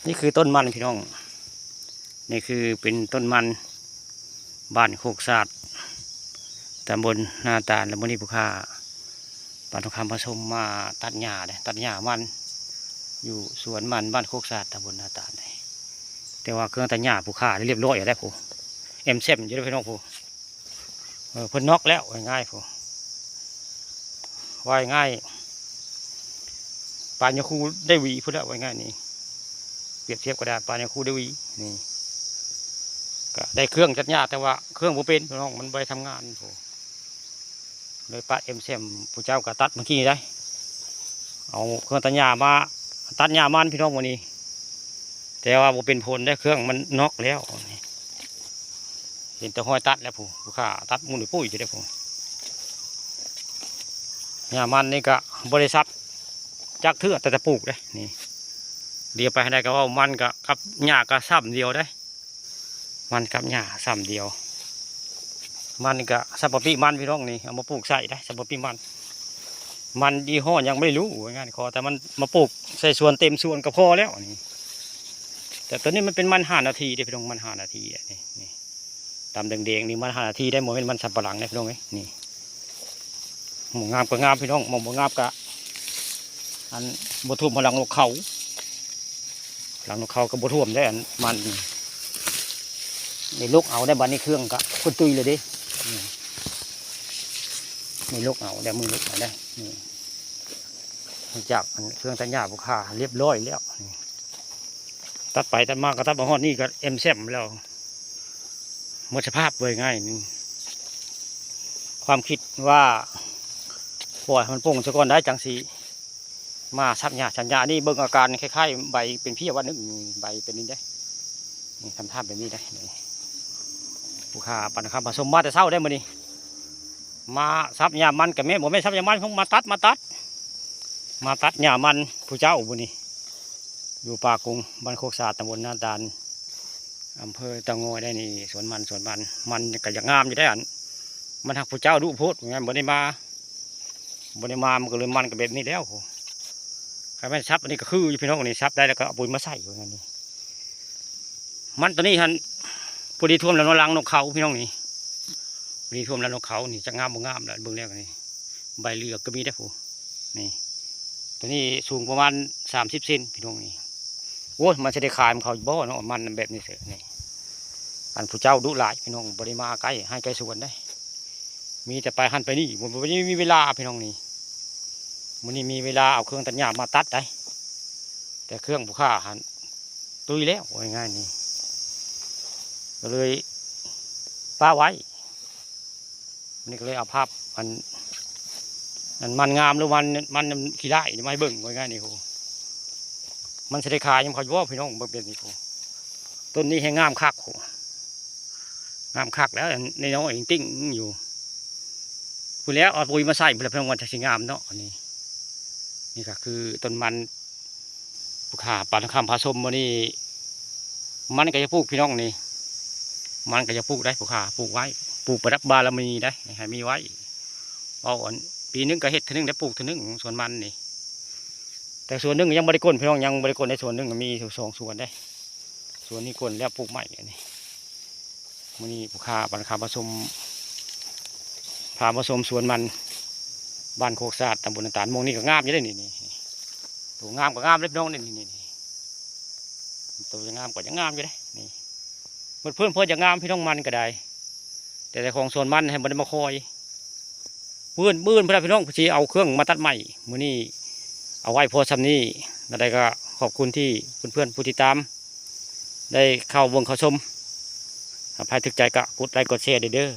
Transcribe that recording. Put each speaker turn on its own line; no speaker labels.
นี่คือต้นมันพี่น้องนี่คือเป็นต้นมันบ้านโคกศาสตร์ตำบลนาตาลและมณีบุคาปานทองคำผสมมาตัดหญ้าเลยตัดหญ้ามันอยู่สวนมันบ้านโคกศาสตร์ตำบลนาตาลเลยแต่ว่าเครื่องตัดหญ้าผู้ค้าเรียบร้อยอยู่แล้วผมเอ็มเซมอยู่ด้วยพี่น้องผมเพิ่นน็อกแล้วง่ายผมว่ายง่ายปลาเนื้อคู่ได้วีพูดแล้วว่ายง่ายนี่เปรียบเทียบกระดาษปลาเนื้อคู่ได้วีนี่ก็ได้เครื่องจัดหญ้าแต่ว่าเครื่องผมเป็นพี่น้องมันไปทำงานผมเลยปลาเอ็มเซมผู้เจ้าก็ตัดเมื่อกี้ได้เอาเครื่องตัดหญ้ามาตัดหญ้ามันพี่น้องวันนี้แต่ว่าผมเป็นผลได้เครื่องมันน็อกแล้วเห็นแต่ห้อยตัดแล้วผมผู้ค้าตัดมูลหรือปุ้ยจะได้ผมหญ้ามันนี่ก็บริษัทจักเถื่อแต่ปลูกได้นี่เดียวไปให้ได้ก็ว่ามันกับหญ้าก็ซ้ำเดียวได้มันกับหญ้าซ้ำเดียวมันก็สับปะปีมันพี่น้องนี่เอามาปลูกใส่ได้สับปะปีมันยี่ห้อยังไม่รู้งานคอแต่มันมาปลูกใส่ส่วนเต็มส่วนก็พอแล้วนี่แต่ตัวนี้มันเป็นมัน5 นาทีได้พี่น้องมัน5 นาทีนี่ตามแดงๆนี่มัน5 นาทีได้หมดเป็นมันสับปะหลังได้พี่น้องนี่หมูงามก็งามพี่น้องหมูงามก็อันบัวทุ่มพลังนกเขาหลังนกเขากับบัวทุ่มได้อันมันในลูกเอาได้บันนี้เครื่องก็คุณตุยเลยดิมีลูกเอาได้มือลูกเอาได้นี่จับเครื่องตัดหญ้าบุคคาเรียบร้อยแล้วตัดไปตัดมาก็ตัดมาฮอดนี่ก็เอ็มเซมแล้วหมดสภาพเลยง่ายนี่ความคิดว่าปล่อยมันป่งสะก้อนได้จังสีมาซับหญ้าชันหญ้านี่เบิ่งอาการคล้ายๆใบเป็นพี่วันนึงใบเป็นนี่ได้นี่ทำท่าแบบนี้ได้ผู้ค้าปั่นข้าวผสมมาแต่เช้าได้มานี่มาซับหญ้ามันกับแม่บอกแม่ซับหญ้ามันเขามาตัดหญ้ามันผู้เจ้าบุนี่อยู่ป่ากรุงบ้านโคกศาสตร์ตำบลนาตาลอำเภอตะงอยได้นี่สวนมันก็อย่างงามอยู่ได้อันมันหักผู้เจ้าดูพูดไงบ่ได้มามันก็เลยมันกับแบบนี้แล้วใครไม่ซับอันนี้ก็คือพี่น้องนี่ซับได้แล้วก็เอาปุ๋ยมาใส่อย่างนี้มันตัวนี้ฮันพอดีท่วมแล้วนกเขาพี่น้องนี่พอดีท่วมแล้วนกเขานี่จะงามบ่งามแล้วเบื้องแรกนี่ใบเหลือกก็มีได้ผู้นี่ตัวนี้สูงประมาณ30 เซนพี่น้องนี่โอ้ยมันจะได้ขายมันเขาบ่เนาะมันแบบนี้เสียนี่อันผู้เจ้าดุหลายพี่น้องบริมาใกล้ให้ใกล้สวนได้มีแต่ไปหันไปนี่วันนี้มีเวลาพี่น้องนี่วันนี้มีเวลาเอาเครื่องตัดหญ้ามาตัดได้แต่เครื่องผู้ค้าหันตุยแล้วง่ายๆนี่ก็เลยป้าไว้นี่ก็เลยเอาภาพมันงามหรือมันขี้ได้ไม่เบิ่งง่ายๆนี่ครูมันเสด็จขายยังคอยว่าพี่น้องเบิ่งนี่ครูต้นนี้ให้งามคักครูงามคักแล้วในน้องเองติ้งอยู่พูดแล้วเอาปุ๋ยมาใส่เพื่อพี่น้องวันจะงามเนาะนี่ก็คือต้นมันผู้ค้าปานคำผสมวันนี้มันก็จะปลูกพี่น้องนี่มันก็จะปลูกได้ผู้ค้าปลูกไว้ปลูกประดับบารมีได้ให้มีไว้เอาปีนึงก็เฮ็ดทีนึงได้ปลูกทีนึงส่วนมันนี่แต่ส่วนนึงยังบริกรพี่น้องยังบริกรในส่วนนึงมี2 ส่วนได้ส่วนนี้กลแล้วปลูกใหม่นี่มันนี่ผู้ค้าปานคำผสมพาผสมสวนมันบ้านโคกศาสตร์ตำบลนาตาลมองนี่ก็งามอยู่ได้นี่ตัวงามก็งามเล็บน้องนี่ตัวจะงามก็จะงามอยู่ได้นี่เพื่อนจะงามพี่น้องมันก็ได้แต่ของส่วนมันให้มันมาคอยบื้นเพื่อนพี่น้องพี่เอาเครื่องมาตัดใหม่มือนี่เอาไว้พอซ้ำนี่แล้วได้ก็ขอบคุณที่เพื่อนผู้ติดตามได้เข้าวงเข้าชมใครถึกใจก็กดไลค์กดแชร์เด้อ